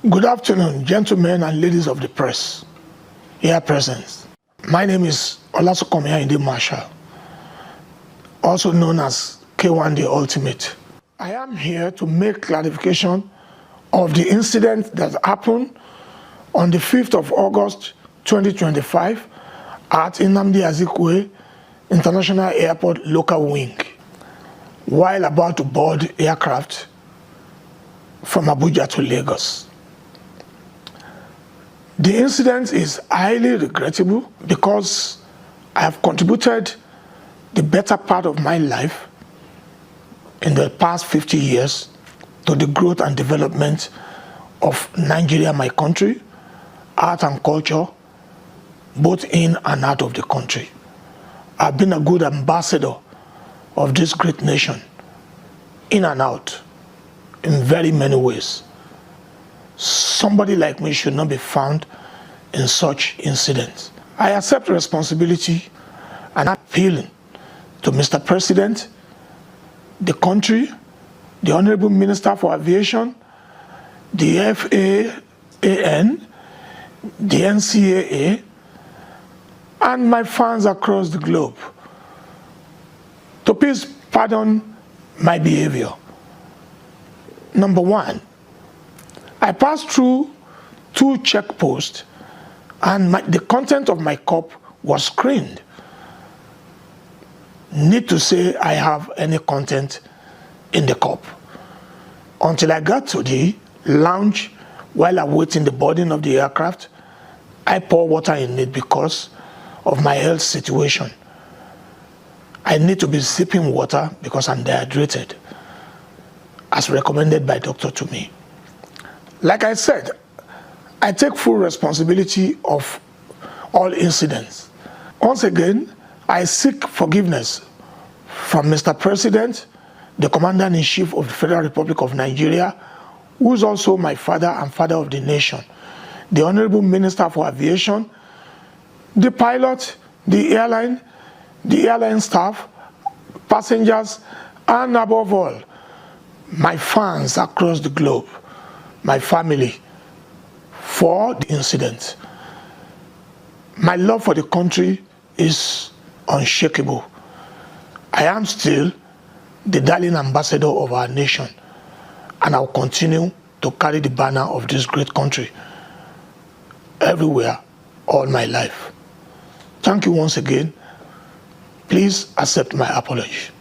Good afternoon, gentlemen and ladies of the press here present. My name is Kwam1 Ayinde Marshal, also known as Kwam1 the Ultimate. I am here to make clarification of the incident that happened on the 5th of August 2025 at Nnamdi Azikiwe International Airport local wing while about to board aircraft from Abuja to Lagos. The incident is highly regrettable because I have contributed the better part of my life in the past 50 years to the growth and development of Nigeria, my country, art and culture, both in and out of the country. I've been a good ambassador of this great nation, in and out, in very many ways. Somebody like me should not be found in such incidents. I accept responsibility and appealing to Mr. President, the country, the Honorable Minister for Aviation, the FAAN, the NCAA, and my fans across the globe to please pardon my behavior. Number one, I passed through 2 checkposts and the content of my cup was screened. Need to say I have any content in the cup. Until I got to the lounge while awaiting the boarding of the aircraft, I pour water in it because of my health situation. I need to be sipping water because I'm dehydrated, as recommended by doctor to me. Like I said, I take full responsibility of all incidents. Once again, I seek forgiveness from Mr. President, the Commander-in-Chief of the Federal Republic of Nigeria, who is also my father and father of the nation, the Honorable Minister for Aviation, the pilot, the airline staff, passengers, and above all, my fans across the globe, my family, for the incident. My love for the country is unshakable. I am still the darling ambassador of our nation, and I'll continue to carry the banner of this great country everywhere all my life. Thank you once again. Please accept my apology.